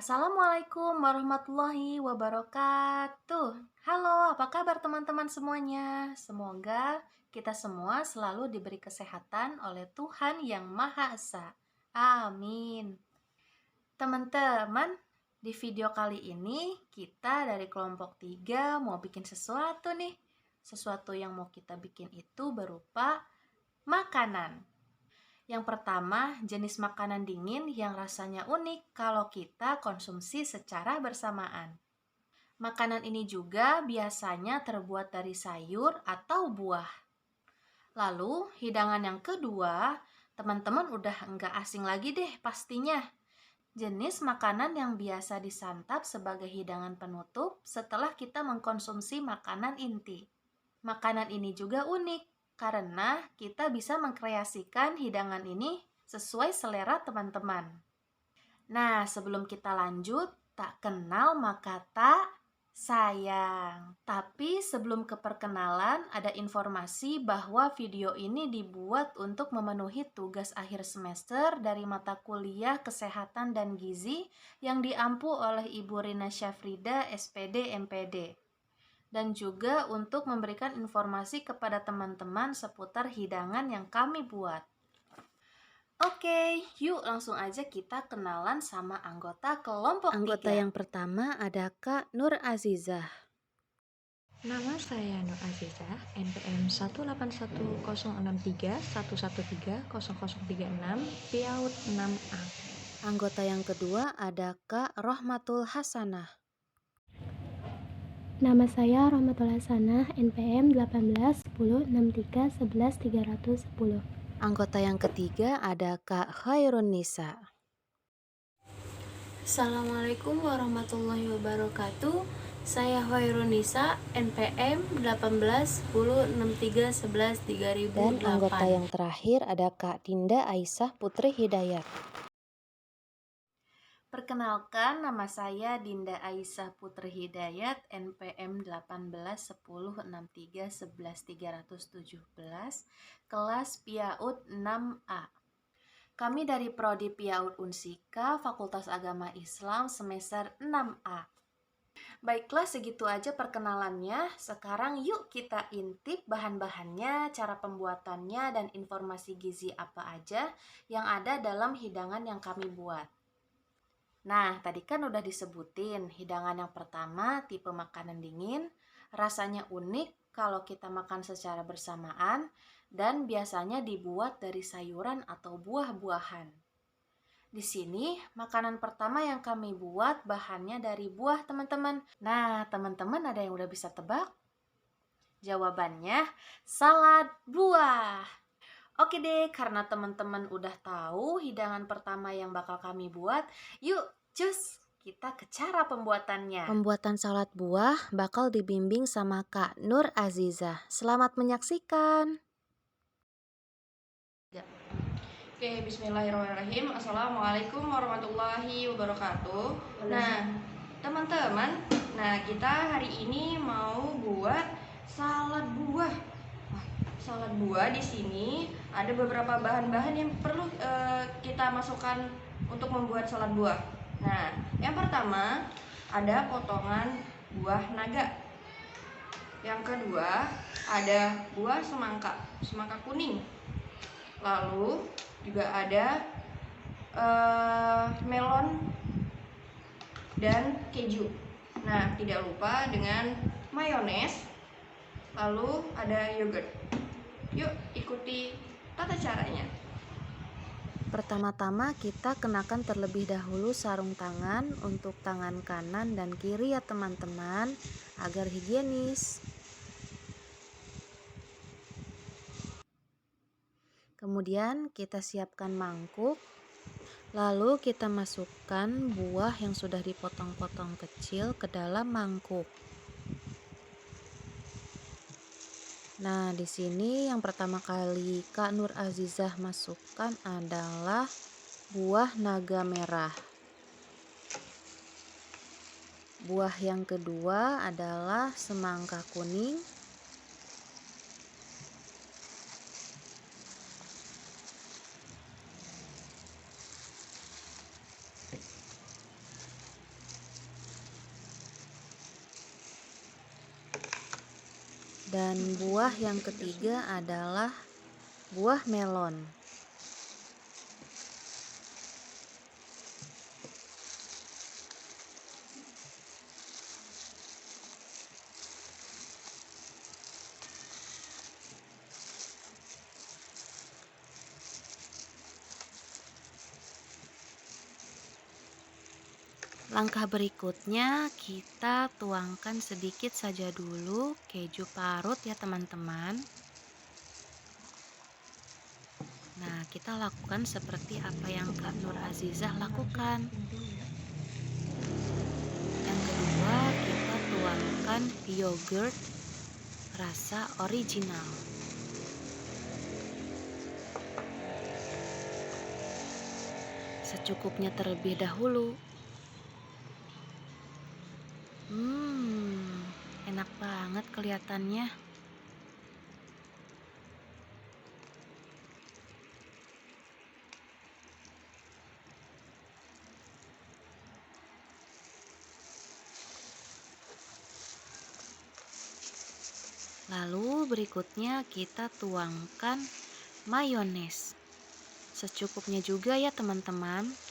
Assalamualaikum warahmatullahi wabarakatuh. Halo, apa kabar teman-teman semuanya? Semoga kita semua selalu diberi kesehatan oleh Tuhan Yang Maha Esa. Amin. Teman-teman, di video kali ini kita dari kelompok 3 mau bikin sesuatu nih. Sesuatu yang mau kita bikin itu berupa makanan. Yang pertama, jenis makanan dingin yang rasanya unik kalau kita konsumsi secara bersamaan. Makanan ini juga biasanya terbuat dari sayur atau buah. Lalu, hidangan yang kedua, teman-teman udah nggak asing lagi deh pastinya. Jenis makanan yang biasa disantap sebagai hidangan penutup setelah kita mengkonsumsi makanan inti. Makanan ini juga unik karena kita bisa mengkreasikan hidangan ini sesuai selera teman-teman. Nah, sebelum kita lanjut, tak kenal maka tak sayang. Tapi sebelum ke perkenalan, ada informasi bahwa video ini dibuat untuk memenuhi tugas akhir semester dari mata kuliah Kesehatan dan Gizi yang diampu oleh Ibu Rina Syafrida, SPD, MPD. Dan juga untuk memberikan informasi kepada teman-teman seputar hidangan yang kami buat. Oke, yuk langsung aja kita kenalan sama anggota kelompok 3. Anggota yang pertama ada Kak Nur Azizah. Nama saya Nur Azizah, NPM 1810631130036, PIAUD 6A. Anggota yang kedua ada Kak Rohmatul Hasanah. Nama saya Rahmatul Hasanah, NPM 181063111310. Anggota yang ketiga ada Kak Khairun Nisa. Assalamualaikum warahmatullahi wabarakatuh. Saya Hoirun Nisa, NPM 181063113008. Dan anggota yang terakhir ada Kak Dinda Aisyah Putri Hidayat. Perkenalkan, nama saya Dinda Aisyah Putri Hidayat, NPM 181063111317, kelas PIAUD 6A. Kami dari Prodi PIAUD Unsika, Fakultas Agama Islam, semester 6A. Baiklah, segitu aja perkenalannya. Sekarang yuk kita intip bahan-bahannya, cara pembuatannya, dan informasi gizi apa aja yang ada dalam hidangan yang kami buat. Nah, tadi kan udah disebutin hidangan yang pertama tipe makanan dingin, rasanya unik kalau kita makan secara bersamaan dan biasanya dibuat dari sayuran atau buah-buahan. Di sini makanan pertama yang kami buat bahannya dari buah, teman-teman. Nah, teman-teman ada yang udah bisa tebak? Jawabannya salad buah. Oke deh, karena teman-teman udah tahu hidangan pertama yang bakal kami buat, yuk cus kita ke cara pembuatannya. Pembuatan salad buah bakal dibimbing sama Kak Nur Azizah. Selamat menyaksikan. Oke, bismillahirrahmanirrahim. Assalamualaikum warahmatullahi wabarakatuh. Nah, teman-teman, kita hari ini mau buat salad buah. Salad buah di sini ada beberapa bahan-bahan yang perlu kita masukkan untuk membuat salad buah. Nah, yang pertama ada potongan buah naga. Yang kedua ada buah semangka kuning. Lalu juga ada melon dan keju. Nah, tidak lupa dengan mayones. Lalu ada yogurt. Yuk ikuti tata caranya. Pertama-tama kita kenakan terlebih dahulu sarung tangan untuk tangan kanan dan kiri ya teman-teman, agar higienis. Kemudian kita siapkan mangkuk, lalu kita masukkan buah yang sudah dipotong-potong kecil ke dalam mangkuk. Nah, di sini yang pertama kali Kak Nur Azizah masukkan adalah buah naga merah. Buah yang kedua adalah semangka kuning. Dan buah yang ketiga adalah buah melon. Langkah berikutnya kita tuangkan sedikit saja dulu keju parut ya teman-teman. Nah, kita lakukan seperti apa yang Kak Nur Azizah lakukan. Yang kedua, kita tuangkan yogurt rasa original. Secukupnya terlebih dahulu. Enak banget kelihatannya. Lalu berikutnya kita tuangkan mayones. Secukupnya juga ya teman-teman.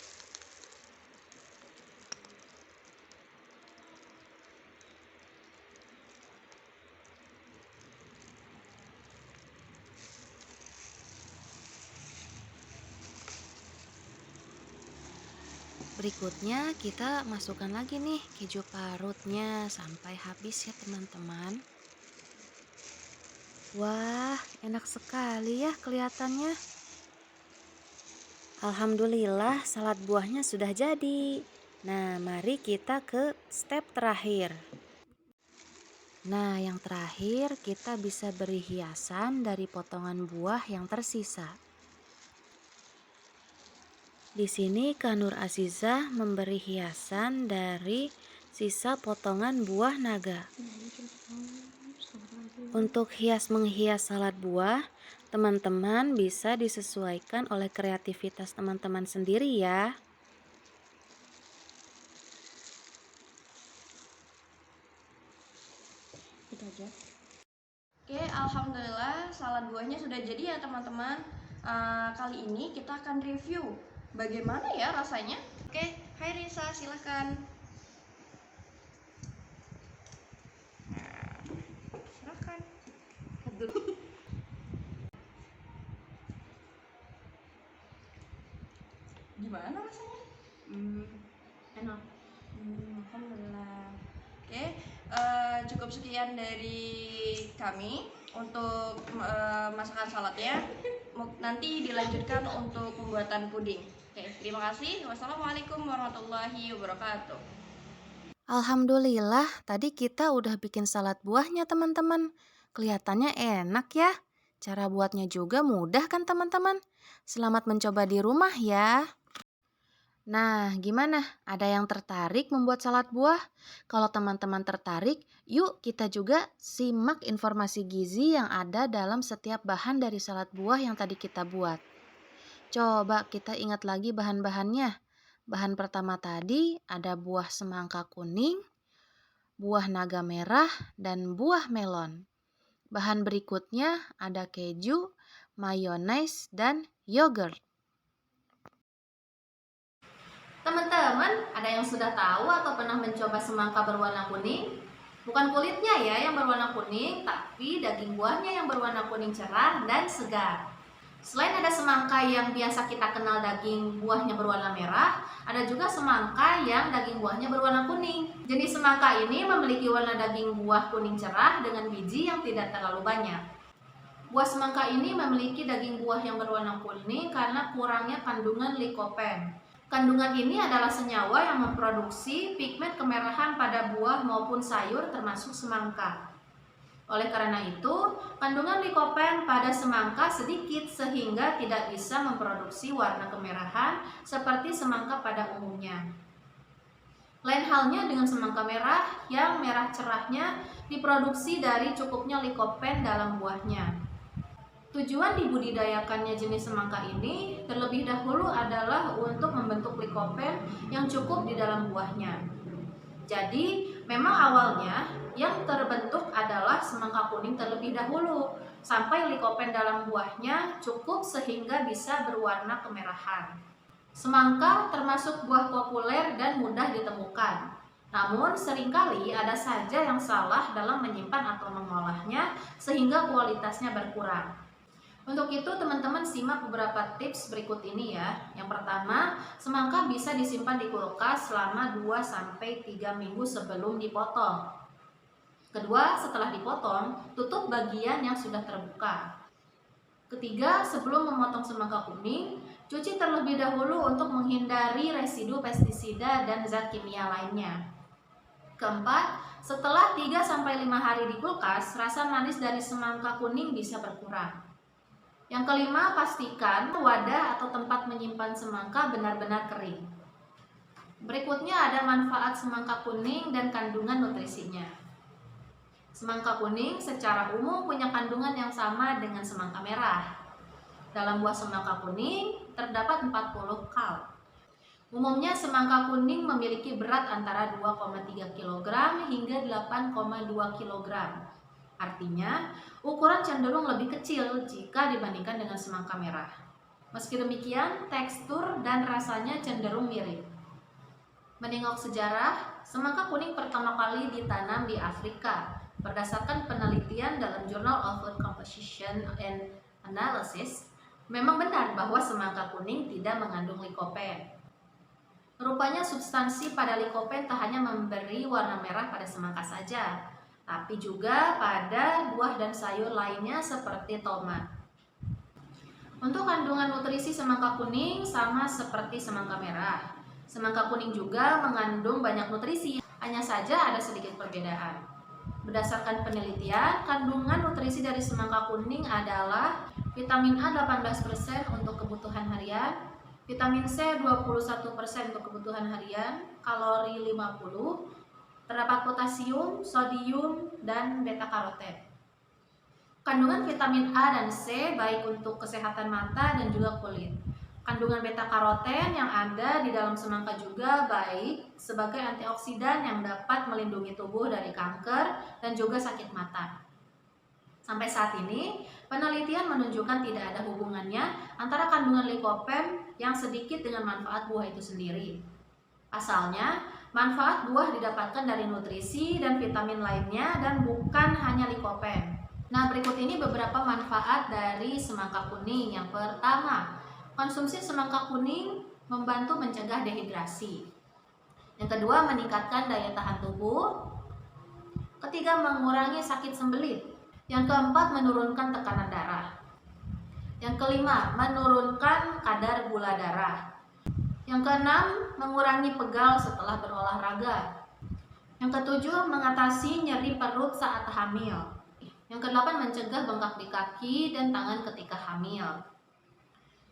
Berikutnya kita masukkan lagi nih keju parutnya sampai habis ya teman-teman. Wah, enak sekali ya kelihatannya. Alhamdulillah salad buahnya sudah jadi. Nah, mari kita ke step terakhir. Nah, yang terakhir kita bisa beri hiasan dari potongan buah yang tersisa. Di sini Kak Nur Azizah memberi hiasan dari sisa potongan buah naga. Untuk menghias salad buah, teman-teman bisa disesuaikan oleh kreativitas teman-teman sendiri ya. Oke, alhamdulillah salad buahnya sudah jadi ya teman-teman. Kali ini kita akan review bagaimana ya rasanya. Oke, hai Risa, silahkan. Silahkan. Gimana rasanya? Enak. Alhamdulillah. Oke, cukup sekian dari kami untuk masakan saladnya. Nanti dilanjutkan untuk pembuatan puding. Oke, terima kasih. Wassalamualaikum warahmatullahi wabarakatuh. Alhamdulillah, tadi kita udah bikin salad buahnya teman-teman. Kelihatannya enak ya. Cara buatnya juga mudah kan teman-teman? Selamat mencoba di rumah ya. Nah, gimana? Ada yang tertarik membuat salad buah? Kalau teman-teman tertarik, yuk kita juga simak informasi gizi yang ada dalam setiap bahan dari salad buah yang tadi kita buat. Coba kita ingat lagi bahan-bahannya. Bahan pertama tadi ada buah semangka kuning, buah naga merah, dan buah melon. Bahan berikutnya ada keju, mayones, dan yogurt. Teman-teman, ada yang sudah tahu atau pernah mencoba semangka berwarna kuning? Bukan kulitnya ya yang berwarna kuning, tapi daging buahnya yang berwarna kuning cerah dan segar. Selain ada semangka yang biasa kita kenal daging buahnya berwarna merah, ada juga semangka yang daging buahnya berwarna kuning. Jenis semangka ini memiliki warna daging buah kuning cerah dengan biji yang tidak terlalu banyak. Buah semangka ini memiliki daging buah yang berwarna kuning karena kurangnya kandungan likopen. Kandungan ini adalah senyawa yang memproduksi pigmen kemerahan pada buah maupun sayur termasuk semangka. Oleh karena itu, kandungan likopen pada semangka sedikit sehingga tidak bisa memproduksi warna kemerahan seperti semangka pada umumnya. Lain halnya dengan semangka merah yang merah cerahnya diproduksi dari cukupnya likopen dalam buahnya. Tujuan dibudidayakannya jenis semangka ini terlebih dahulu adalah untuk membentuk likopen yang cukup di dalam buahnya. Jadi, memang awalnya yang terbentuk adalah semangka kuning terlebih dahulu, sampai likopen dalam buahnya cukup sehingga bisa berwarna kemerahan. Semangka termasuk buah populer dan mudah ditemukan. Namun, seringkali ada saja yang salah dalam menyimpan atau mengolahnya sehingga kualitasnya berkurang. Untuk itu, teman-teman simak beberapa tips berikut ini ya. Yang pertama, semangka bisa disimpan di kulkas selama 2-3 minggu sebelum dipotong. Kedua, setelah dipotong, tutup bagian yang sudah terbuka. Ketiga, sebelum memotong semangka kuning, cuci terlebih dahulu untuk menghindari residu pestisida dan zat kimia lainnya. Keempat, setelah 3-5 hari di kulkas, rasa manis dari semangka kuning bisa berkurang. Yang kelima, pastikan wadah atau tempat menyimpan semangka benar-benar kering. Berikutnya ada manfaat semangka kuning dan kandungan nutrisinya. Semangka kuning secara umum punya kandungan yang sama dengan semangka merah. Dalam buah semangka kuning terdapat 40 kal. Umumnya semangka kuning memiliki berat antara 2,3 kg hingga 8,2 kg. Artinya, ukuran cenderung lebih kecil jika dibandingkan dengan semangka merah. Meski demikian, tekstur dan rasanya cenderung mirip. Menengok sejarah, semangka kuning pertama kali ditanam di Afrika. Berdasarkan penelitian dalam Journal of Food Composition and Analysis, memang benar bahwa semangka kuning tidak mengandung likopen. Rupanya substansi pada likopen tak hanya memberi warna merah pada semangka saja, tapi juga pada buah dan sayur lainnya seperti tomat. Untuk kandungan nutrisi semangka kuning sama seperti semangka merah. Semangka kuning juga mengandung banyak nutrisi, hanya saja ada sedikit perbedaan. Berdasarkan penelitian, kandungan nutrisi dari semangka kuning adalah vitamin A 18% untuk kebutuhan harian, vitamin C 21% untuk kebutuhan harian, kalori 50, terdapat potasium, sodium, dan beta-karoten. Kandungan vitamin A dan C baik untuk kesehatan mata dan juga kulit. Kandungan beta-karoten yang ada di dalam semangka juga baik sebagai antioksidan yang dapat melindungi tubuh dari kanker dan juga sakit mata. Sampai saat ini, penelitian menunjukkan tidak ada hubungannya antara kandungan likopen yang sedikit dengan manfaat buah itu sendiri. Asalnya, manfaat buah didapatkan dari nutrisi dan vitamin lainnya dan bukan hanya likopen. Nah, berikut ini beberapa manfaat dari semangka kuning. Yang pertama, konsumsi semangka kuning membantu mencegah dehidrasi. Yang kedua, meningkatkan daya tahan tubuh. Ketiga, mengurangi sakit sembelit. Yang keempat, menurunkan tekanan darah. Yang kelima, menurunkan kadar gula darah. Yang keenam, mengurangi pegal setelah berolahraga. Yang ketujuh, mengatasi nyeri perut saat hamil. Yang kedelapan, mencegah bengkak di kaki dan tangan ketika hamil.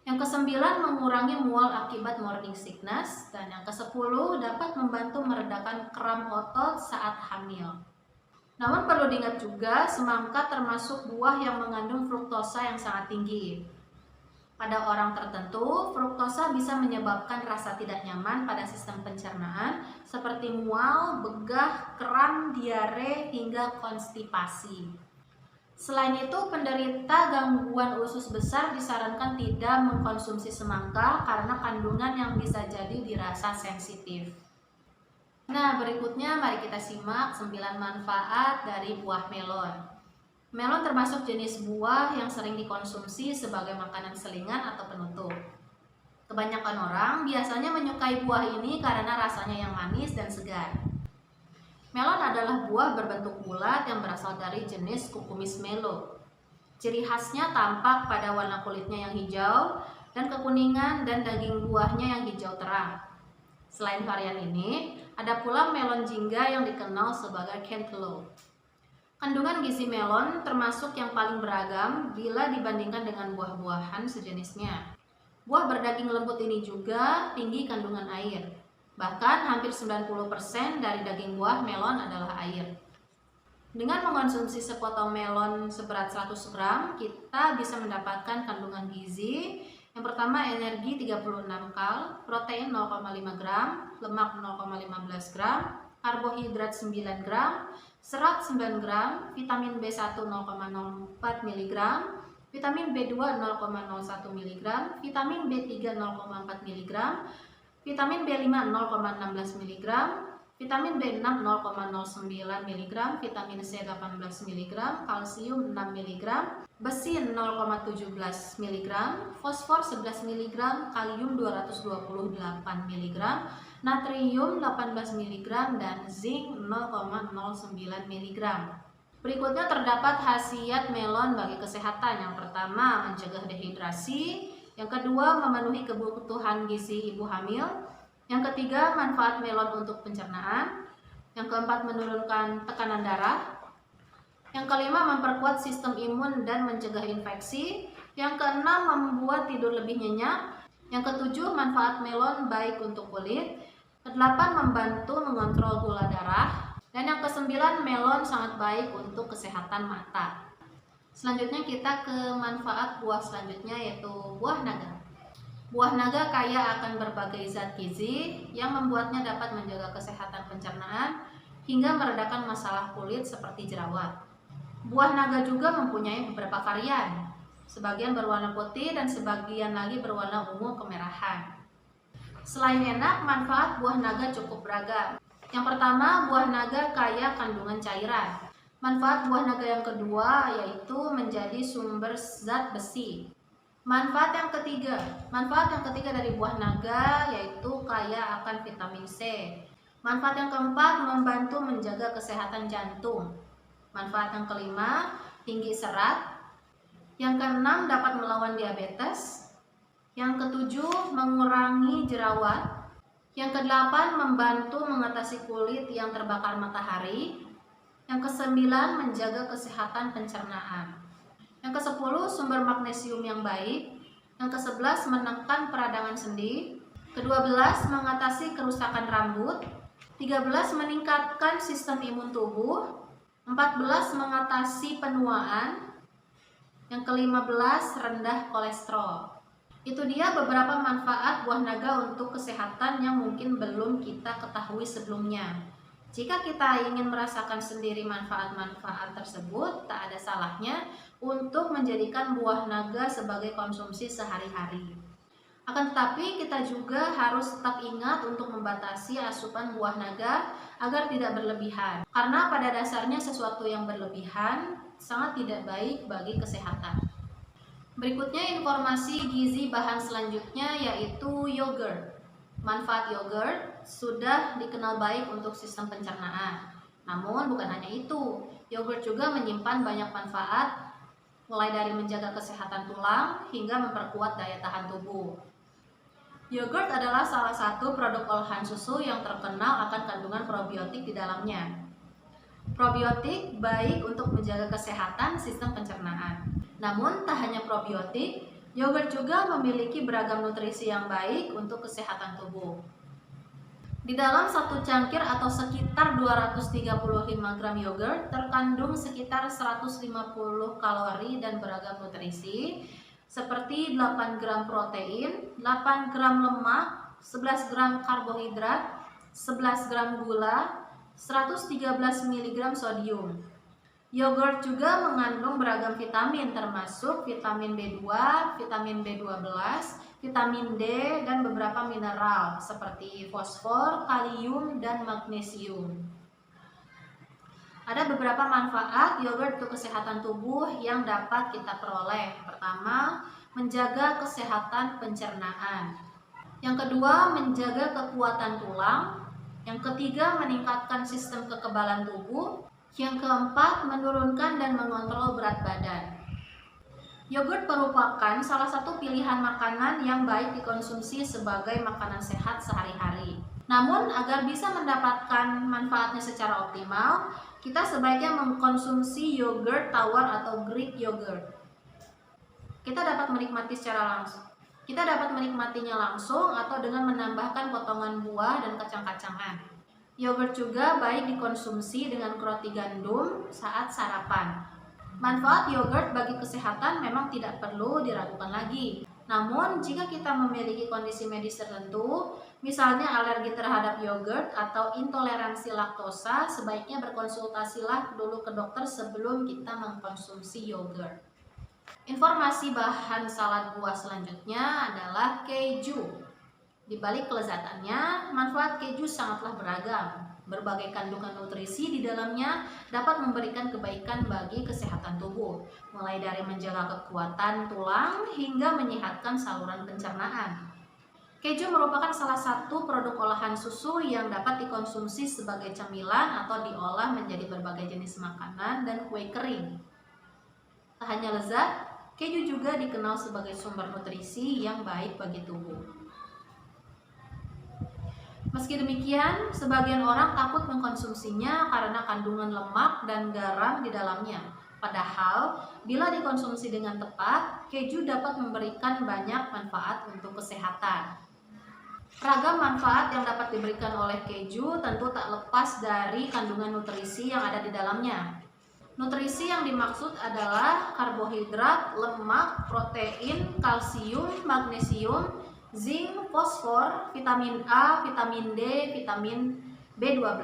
Yang kesembilan, mengurangi mual akibat morning sickness. Dan yang kesepuluh, dapat membantu meredakan kram otot saat hamil. Namun perlu diingat juga, semangka termasuk buah yang mengandung fruktosa yang sangat tinggi. Pada orang tertentu, fruktosa bisa menyebabkan rasa tidak nyaman pada sistem pencernaan seperti mual, begah, kram, diare, hingga konstipasi. Selain itu, penderita gangguan usus besar disarankan tidak mengkonsumsi semangka karena kandungan yang bisa jadi dirasa sensitif. Nah, berikutnya mari kita simak 9 manfaat dari buah melon. Melon termasuk jenis buah yang sering dikonsumsi sebagai makanan selingan atau penutup. Kebanyakan orang biasanya menyukai buah ini karena rasanya yang manis dan segar. Melon adalah buah berbentuk bulat yang berasal dari jenis Cucumis melo. Ciri khasnya tampak pada warna kulitnya yang hijau dan kekuningan dan daging buahnya yang hijau terang. Selain varian ini, ada pula melon jingga yang dikenal sebagai cantaloupe. Kandungan gizi melon termasuk yang paling beragam bila dibandingkan dengan buah-buahan sejenisnya. Buah berdaging lembut ini juga tinggi kandungan air. Bahkan hampir 90% dari daging buah melon adalah air. Dengan mengkonsumsi sepotong melon seberat 100 gram, kita bisa mendapatkan kandungan gizi. Yang pertama, energi 36 kal, protein 0,5 gram, lemak 0,15 gram, karbohidrat 9 gram, serat 9 gram, vitamin B1 0,04 mg, vitamin B2 0,01 mg, vitamin B3 0,4 mg, vitamin B5 0,16 mg, vitamin B6 0,09 mg, vitamin C 18 mg, kalsium 6 mg, besi 0,17 mg, fosfor 11 mg, kalium 228 mg, natrium 18 mg, dan zinc 0,09 mg. Berikutnya terdapat khasiat melon bagi kesehatan. Yang pertama, mencegah dehidrasi. Yang kedua, memenuhi kebutuhan gizi ibu hamil. Yang ketiga, manfaat melon untuk pencernaan. Yang keempat, menurunkan tekanan darah. Yang kelima, memperkuat sistem imun dan mencegah infeksi. Yang keenam, membuat tidur lebih nyenyak. Yang ketujuh, manfaat melon baik untuk kulit. Kedelapan, membantu mengontrol gula darah. Dan yang kesembilan, melon sangat baik untuk kesehatan mata. Selanjutnya kita ke manfaat buah selanjutnya, yaitu buah naga. Buah naga kaya akan berbagai zat gizi yang membuatnya dapat menjaga kesehatan pencernaan hingga meredakan masalah kulit seperti jerawat. Buah naga juga mempunyai beberapa varian. Sebagian berwarna putih dan sebagian lagi berwarna ungu kemerahan. Selain enak, manfaat buah naga cukup beragam. Yang pertama, buah naga kaya kandungan cairan. Manfaat buah naga yang kedua yaitu menjadi sumber zat besi. Manfaat yang ketiga dari buah naga yaitu kaya akan vitamin C. Manfaat yang keempat, membantu menjaga kesehatan jantung. Manfaat yang kelima, tinggi serat. Yang keenam, dapat melawan diabetes. Yang ketujuh, mengurangi jerawat. Yang kedelapan, membantu mengatasi kulit yang terbakar matahari. Yang kesembilan, menjaga kesehatan pencernaan. Yang kesepuluh, sumber magnesium yang baik. Yang kesebelas, menekan peradangan sendi. Kedua-belas, mengatasi kerusakan rambut. 13, meningkatkan sistem imun tubuh. 14, mengatasi penuaan. Yang ke-15, rendah kolesterol. Itu dia beberapa manfaat buah naga untuk kesehatan yang mungkin belum kita ketahui sebelumnya. Jika kita ingin merasakan sendiri manfaat-manfaat tersebut, tak ada salahnya untuk menjadikan buah naga sebagai konsumsi sehari-hari. Akan tetapi kita juga harus tetap ingat untuk membatasi asupan buah naga agar tidak berlebihan. Karena pada dasarnya sesuatu yang berlebihan sangat tidak baik bagi kesehatan. Berikutnya informasi gizi bahan selanjutnya yaitu yogurt. Manfaat yogurt sudah dikenal baik untuk sistem pencernaan. Namun bukan hanya itu, yogurt juga menyimpan banyak manfaat, mulai dari menjaga kesehatan tulang hingga memperkuat daya tahan tubuh. Yogurt adalah salah satu produk olahan susu yang terkenal akan kandungan probiotik di dalamnya. Probiotik baik untuk menjaga kesehatan sistem pencernaan. Namun tak hanya probiotik, yogurt juga memiliki beragam nutrisi yang baik untuk kesehatan tubuh. Di dalam satu cangkir atau sekitar 235 gram yogurt terkandung sekitar 150 kalori dan beragam nutrisi seperti 8 gram protein, 8 gram lemak, 11 gram karbohidrat, 11 gram gula, 113 mg sodium. Yogurt juga mengandung beragam vitamin termasuk vitamin B2, vitamin B12, vitamin D, dan beberapa mineral seperti fosfor, kalium, dan magnesium. Ada beberapa manfaat yogurt untuk kesehatan tubuh yang dapat kita peroleh. Pertama, menjaga kesehatan pencernaan. Yang kedua, menjaga kekuatan tulang. Yang ketiga, meningkatkan sistem kekebalan tubuh. Yang keempat, menurunkan dan mengontrol berat badan. Yogurt merupakan salah satu pilihan makanan yang baik dikonsumsi sebagai makanan sehat sehari-hari. Namun, agar bisa mendapatkan manfaatnya secara optimal, kita sebaiknya mengkonsumsi yogurt tawar atau Greek yogurt. Kita dapat menikmatinya langsung atau dengan menambahkan potongan buah dan kacang-kacangan. Yogurt juga baik dikonsumsi dengan roti gandum saat sarapan. Manfaat yogurt bagi kesehatan memang tidak perlu diragukan lagi. Namun, jika kita memiliki kondisi medis tertentu, Misalnya alergi terhadap yogurt atau intoleransi laktosa, sebaiknya berkonsultasilah dulu ke dokter sebelum kita mengkonsumsi yogurt. Informasi bahan salad buah selanjutnya adalah keju. Di balik kelezatannya, manfaat keju sangatlah beragam. Berbagai kandungan nutrisi di dalamnya dapat memberikan kebaikan bagi kesehatan tubuh, mulai dari menjaga kekuatan tulang hingga menyehatkan saluran pencernaan. Keju merupakan salah satu produk olahan susu yang dapat dikonsumsi sebagai camilan atau diolah menjadi berbagai jenis makanan dan kue kering. Tak hanya lezat, keju juga dikenal sebagai sumber nutrisi yang baik bagi tubuh. Meski demikian, sebagian orang takut mengkonsumsinya karena kandungan lemak dan garam di dalamnya. Padahal, bila dikonsumsi dengan tepat, keju dapat memberikan banyak manfaat untuk kesehatan. Ragam manfaat yang dapat diberikan oleh keju tentu tak lepas dari kandungan nutrisi yang ada di dalamnya. Nutrisi yang dimaksud adalah karbohidrat, lemak, protein, kalsium, magnesium, zinc, fosfor, vitamin A, vitamin D, vitamin B12.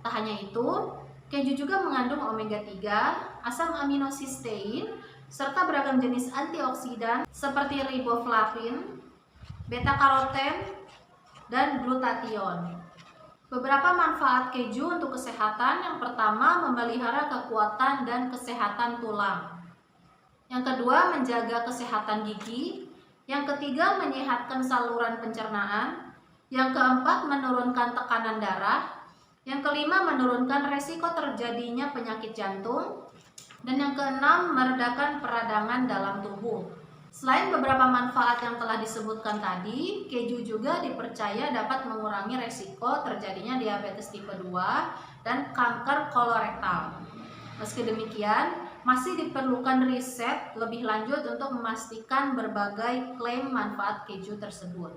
Tak hanya itu, keju juga mengandung omega 3, asam aminosistein, serta beragam jenis antioksidan seperti riboflavin, beta-karoten, dan glutathione. Beberapa manfaat keju untuk kesehatan: yang pertama, memelihara kekuatan dan kesehatan tulang. Yang kedua, menjaga kesehatan gigi. Yang ketiga, menyehatkan saluran pencernaan. Yang keempat, menurunkan tekanan darah. Yang kelima, menurunkan resiko terjadinya penyakit jantung. Dan yang keenam, meredakan peradangan dalam tubuh. Selain beberapa manfaat yang telah disebutkan tadi, keju juga dipercaya dapat mengurangi resiko terjadinya diabetes tipe 2 dan kanker kolorektal. Meski demikian, masih diperlukan riset lebih lanjut untuk memastikan berbagai klaim manfaat keju tersebut.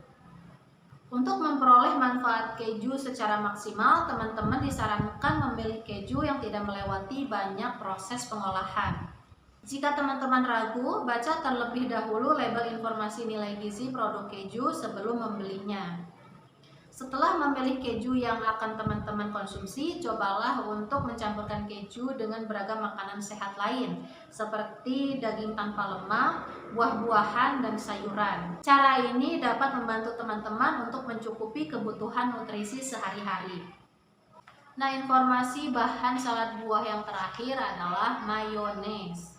Untuk memperoleh manfaat keju secara maksimal, teman-teman disarankan memilih keju yang tidak melewati banyak proses pengolahan. Jika teman-teman ragu, baca terlebih dahulu label informasi nilai gizi produk keju sebelum membelinya. Setelah memilih keju yang akan teman-teman konsumsi, cobalah untuk mencampurkan keju dengan beragam makanan sehat lain, seperti daging tanpa lemak, buah-buahan, dan sayuran. Cara ini dapat membantu teman-teman untuk mencukupi kebutuhan nutrisi sehari-hari. Nah, informasi bahan salad buah yang terakhir adalah mayones.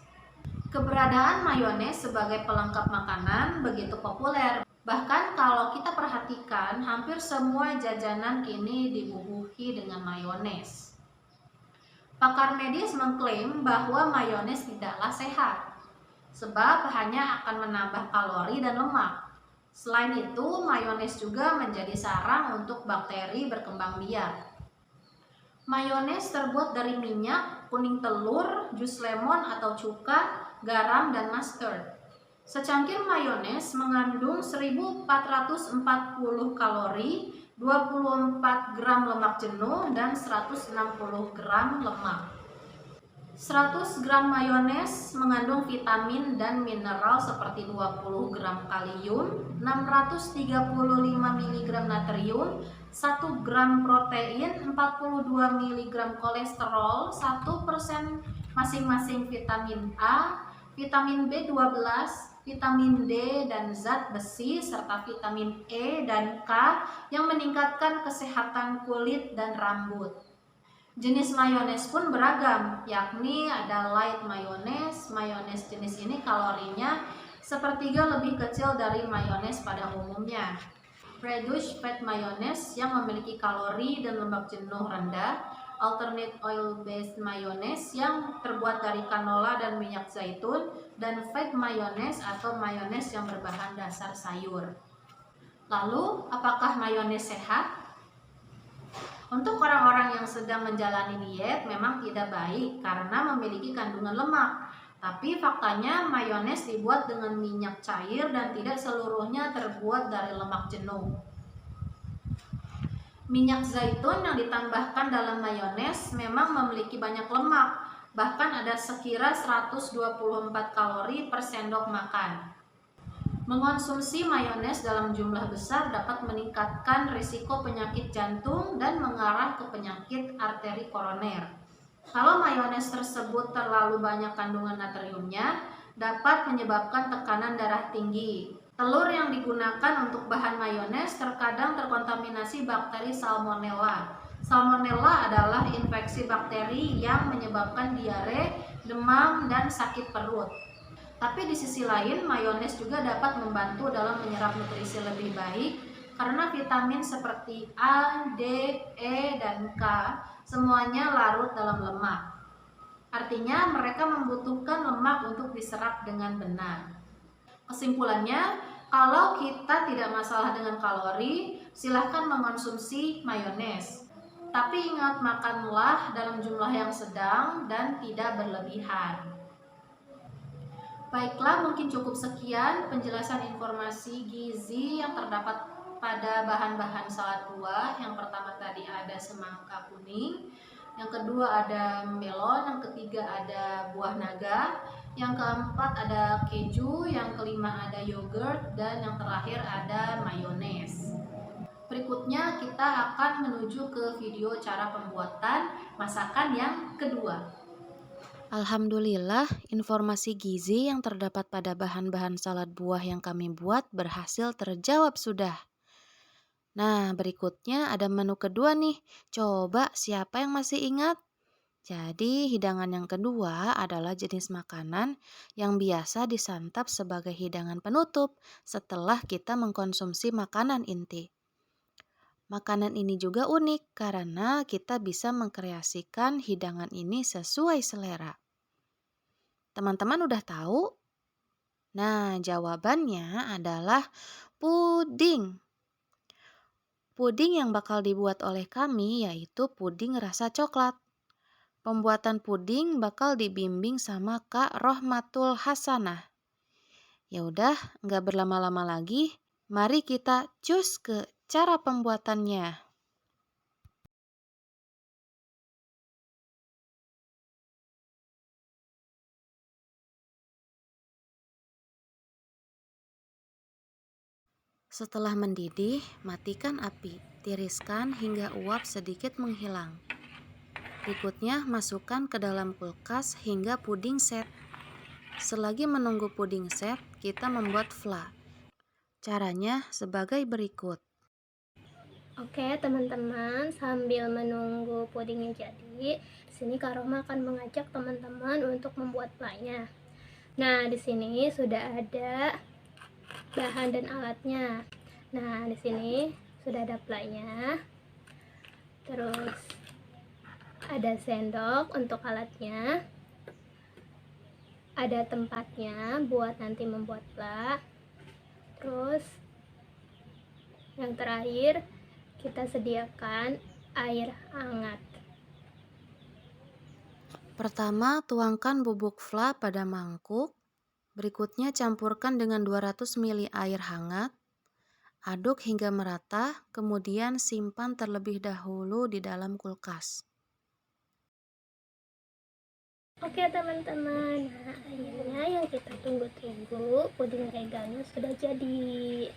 Keberadaan mayones sebagai pelengkap makanan begitu populer. Bahkan kalau kita perhatikan, hampir semua jajanan kini dibubuhi dengan mayones. Pakar medis mengklaim bahwa mayones tidaklah sehat, sebab hanya akan menambah kalori dan lemak. Selain itu, mayones juga menjadi sarang untuk bakteri berkembang biak. Mayones terbuat dari minyak, kuning telur, jus lemon atau cuka, garam, dan mustard. Secangkir mayones mengandung 1440 kalori, 24 gram lemak jenuh, dan 160 gram lemak. 100 gram mayones mengandung vitamin dan mineral seperti 20 gram kalium, 635 mg natrium, 1 gram protein, 42 mg kolesterol, 1% masing-masing vitamin A, vitamin B12, vitamin D, dan zat besi, serta vitamin E dan K yang meningkatkan kesehatan kulit dan rambut. Jenis mayones pun beragam, yakni ada light mayones. Mayones jenis ini kalorinya sepertiga lebih kecil dari mayones pada umumnya. Reduced fat mayones yang memiliki kalori dan lemak jenuh rendah. Alternate oil based mayones yang terbuat dari canola dan minyak zaitun, dan fat mayones atau mayones yang berbahan dasar sayur. Lalu, apakah mayones sehat? Untuk orang-orang yang sedang menjalani diet memang tidak baik karena memiliki kandungan lemak. Tapi faktanya mayones dibuat dengan minyak cair dan tidak seluruhnya terbuat dari lemak jenuh. Minyak zaitun yang ditambahkan dalam mayones memang memiliki banyak lemak, bahkan ada sekira 124 kalori per sendok makan. Mengonsumsi mayones dalam jumlah besar dapat meningkatkan risiko penyakit jantung dan mengarah ke penyakit arteri koroner. Kalau mayones tersebut terlalu banyak kandungan natriumnya, dapat menyebabkan tekanan darah tinggi. Telur yang digunakan untuk bahan mayones terkadang terkontaminasi bakteri Salmonella. Salmonella adalah infeksi bakteri yang menyebabkan diare, demam, dan sakit perut. Tapi di sisi lain, mayones juga dapat membantu dalam menyerap nutrisi lebih baik karena vitamin seperti A, D, E, dan K semuanya larut dalam lemak. Artinya mereka membutuhkan lemak untuk diserap dengan benar. Kesimpulannya, kalau kita tidak masalah dengan kalori, silahkan mengonsumsi mayones. Tapi ingat, makanlah dalam jumlah yang sedang dan tidak berlebihan. Baiklah, mungkin cukup sekian penjelasan informasi gizi yang terdapat pada bahan-bahan salad buah. Yang pertama tadi ada semangka kuning, yang kedua ada melon, yang ketiga ada buah naga, yang keempat ada keju, yang kelima ada yogurt, dan yang terakhir ada mayones. Berikutnya kita akan menuju ke video cara pembuatan masakan yang kedua. Alhamdulillah, informasi gizi yang terdapat pada bahan-bahan salad buah yang kami buat berhasil terjawab sudah. Nah, berikutnya ada menu kedua nih. Coba siapa yang masih ingat? Jadi, hidangan yang kedua adalah jenis makanan yang biasa disantap sebagai hidangan penutup setelah kita mengkonsumsi makanan inti. Makanan ini juga unik karena kita bisa mengkreasikan hidangan ini sesuai selera. Teman-teman udah tahu? Nah, jawabannya adalah puding. Puding yang bakal dibuat oleh kami yaitu puding rasa coklat. Pembuatan puding bakal dibimbing sama Kak Rohmatul Hasanah. Ya udah, nggak berlama-lama lagi, mari kita cus ke cara pembuatannya. Setelah mendidih, matikan api, tiriskan hingga uap sedikit menghilang. Berikutnya, masukkan ke dalam kulkas hingga puding set. Selagi menunggu puding set, kita membuat fla. Caranya sebagai berikut. Oke teman-teman, sambil menunggu pudingnya jadi, di sini Kak Roma akan mengajak teman-teman untuk membuat pie-nya. Nah, di sini sudah ada bahan dan alatnya. Nah, di sini sudah ada pie-nya. Terus ada sendok untuk alatnya. Ada tempatnya buat nanti membuat pie. Terus yang terakhir, kita sediakan air hangat. Pertama, tuangkan bubuk fla pada mangkuk. Berikutnya, campurkan dengan 200 ml air hangat. Aduk hingga merata, kemudian simpan terlebih dahulu di dalam kulkas. Oke teman-teman, nah akhirnya yang kita tunggu-tunggu, puding regalnya sudah jadi.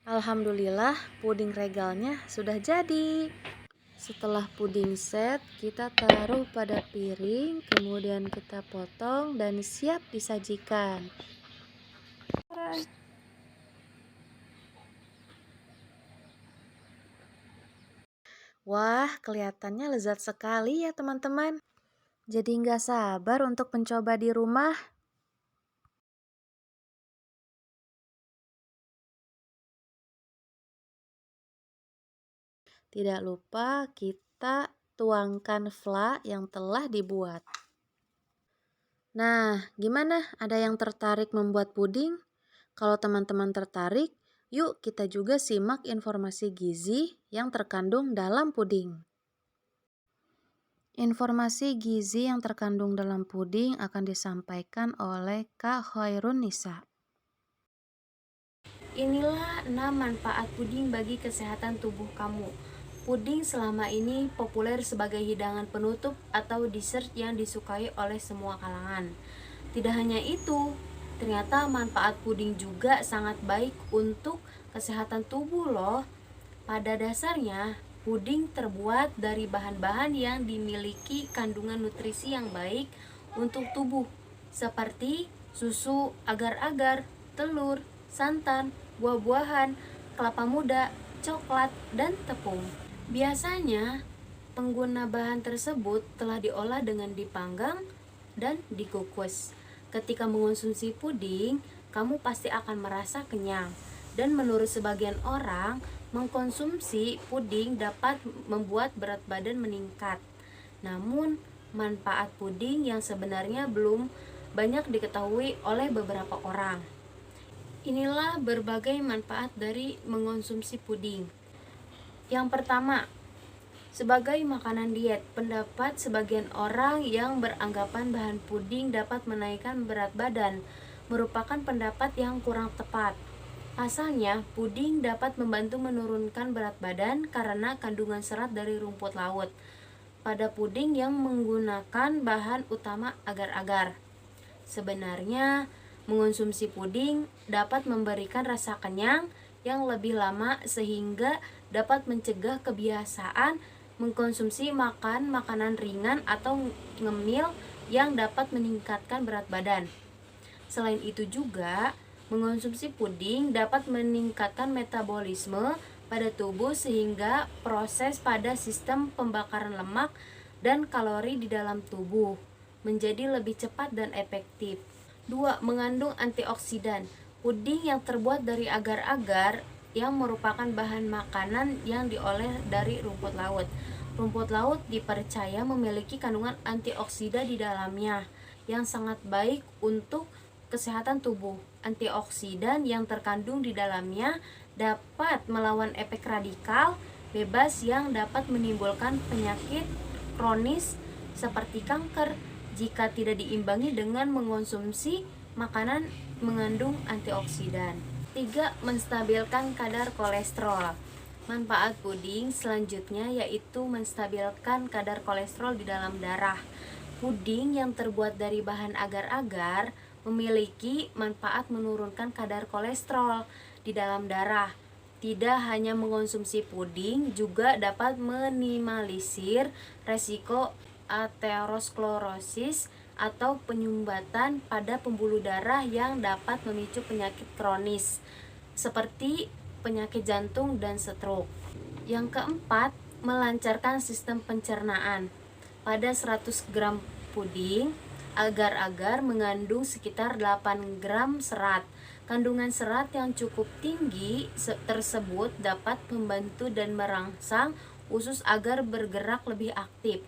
Alhamdulillah, puding regalnya sudah jadi. Setelah puding set, kita taruh pada piring, kemudian kita potong dan siap disajikan. Wah, kelihatannya lezat sekali ya teman-teman. Jadi nggak sabar untuk mencoba di rumah. Tidak lupa kita tuangkan fla yang telah dibuat. Nah, gimana? Ada yang tertarik membuat puding? Kalau teman-teman tertarik, yuk kita juga simak informasi gizi yang terkandung dalam puding. Informasi gizi yang terkandung dalam puding akan disampaikan oleh Kak Khairun Nisa. Inilah 6 manfaat puding bagi kesehatan tubuh kamu. Puding selama ini populer sebagai hidangan penutup atau dessert yang disukai oleh semua kalangan. Tidak hanya itu, Ternyata manfaat puding juga sangat baik untuk kesehatan tubuh loh. Pada dasarnya, puding terbuat dari bahan-bahan yang dimiliki kandungan nutrisi yang baik untuk tubuh, seperti susu, agar-agar, telur, santan, buah-buahan, kelapa muda, coklat, dan tepung. Biasanya, pengguna bahan tersebut telah diolah dengan dipanggang dan dikukus. Ketika mengonsumsi puding, kamu pasti akan merasa kenyang. Dan menurut sebagian orang, mengkonsumsi puding dapat membuat berat badan meningkat. Namun, manfaat puding yang sebenarnya belum banyak diketahui oleh beberapa orang. Inilah berbagai manfaat dari mengonsumsi puding. Yang pertama, sebagai makanan diet, pendapat sebagian orang yang beranggapan bahan puding dapat menaikkan berat badan merupakan pendapat yang kurang tepat. Pasalnya, puding dapat membantu menurunkan berat badan karena kandungan serat dari rumput laut pada puding yang menggunakan bahan utama agar-agar. Sebenarnya, mengonsumsi puding dapat memberikan rasa kenyang yang lebih lama sehingga dapat mencegah kebiasaan mengkonsumsi makanan ringan atau ngemil yang dapat meningkatkan berat badan. Selain itu juga, mengonsumsi puding dapat meningkatkan metabolisme pada tubuh sehingga proses pada sistem pembakaran lemak dan kalori di dalam tubuh menjadi lebih cepat dan efektif. 2. Mengandung antioksidan. Puding yang terbuat dari agar-agar yang merupakan bahan makanan yang diolah dari rumput laut. Rumput laut dipercaya memiliki kandungan antioksidan di dalamnya yang sangat baik untuk kesehatan tubuh. Antioksidan yang terkandung di dalamnya dapat melawan efek radikal bebas yang dapat menimbulkan penyakit kronis seperti kanker jika tidak diimbangi dengan mengonsumsi makanan mengandung antioksidan. 3. Menstabilkan kadar kolesterol. Manfaat puding selanjutnya yaitu menstabilkan kadar kolesterol di dalam darah. Puding yang terbuat dari bahan agar-agar memiliki manfaat menurunkan kadar kolesterol di dalam darah. Tidak hanya mengonsumsi puding juga dapat minimalisir resiko aterosklerosis atau penyumbatan pada pembuluh darah yang dapat memicu penyakit kronis seperti penyakit jantung dan stroke. Yang keempat, melancarkan sistem pencernaan. Pada 100 gram puding, agar-agar mengandung sekitar 8 gram serat. Kandungan serat yang cukup tinggi tersebut dapat membantu dan merangsang usus agar bergerak lebih aktif.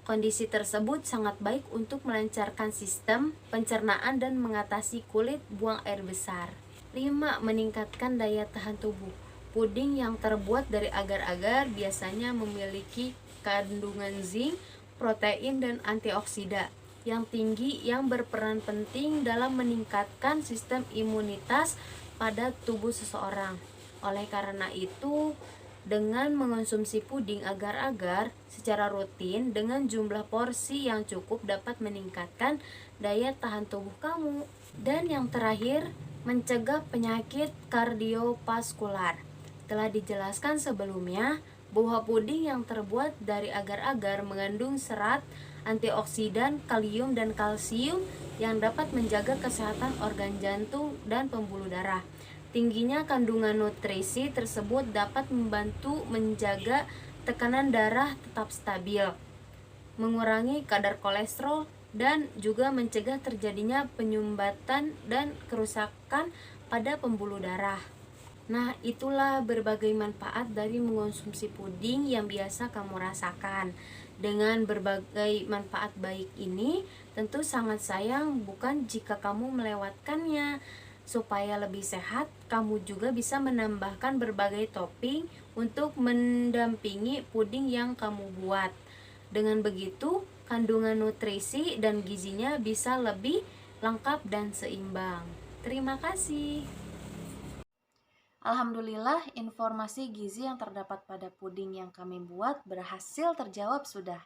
Kondisi tersebut sangat baik untuk melancarkan sistem pencernaan dan mengatasi kulit buang air besar. 5. Meningkatkan daya tahan tubuh. Puding yang terbuat dari agar-agar biasanya memiliki kandungan zinc, protein, dan antioksidan yang tinggi yang berperan penting dalam meningkatkan sistem imunitas pada tubuh seseorang. Oleh karena itu, dengan mengonsumsi puding agar-agar secara rutin dengan jumlah porsi yang cukup dapat meningkatkan daya tahan tubuh kamu. Dan yang terakhir, mencegah penyakit kardiovaskular. Telah dijelaskan sebelumnya bahwa puding yang terbuat dari agar-agar mengandung serat, antioksidan, kalium, dan kalsium yang dapat menjaga kesehatan organ jantung dan pembuluh darah. Tingginya kandungan nutrisi tersebut dapat membantu menjaga tekanan darah tetap stabil, mengurangi kadar kolesterol, dan juga mencegah terjadinya penyumbatan dan kerusakan pada pembuluh darah. Nah, itulah berbagai manfaat dari mengonsumsi puding yang biasa kamu rasakan. Dengan berbagai manfaat baik ini, tentu sangat sayang bukan jika kamu melewatkannya. Supaya lebih sehat, kamu juga bisa menambahkan berbagai topping untuk mendampingi puding yang kamu buat. Dengan begitu, kandungan nutrisi dan gizinya bisa lebih lengkap dan seimbang. Terima kasih. Alhamdulillah, informasi gizi yang terdapat pada puding yang kami buat berhasil terjawab sudah.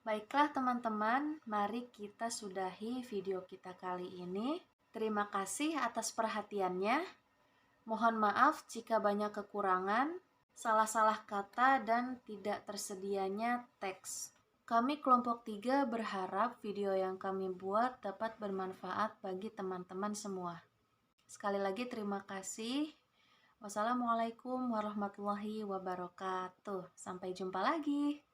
Baiklah teman-teman, mari kita sudahi video kita kali ini. Terima kasih atas perhatiannya. Mohon maaf jika banyak kekurangan, salah-salah kata, dan tidak tersedianya teks. Kami kelompok 3 berharap video yang kami buat dapat bermanfaat bagi teman-teman semua. Sekali lagi terima kasih. Wassalamualaikum warahmatullahi wabarakatuh. Sampai jumpa lagi.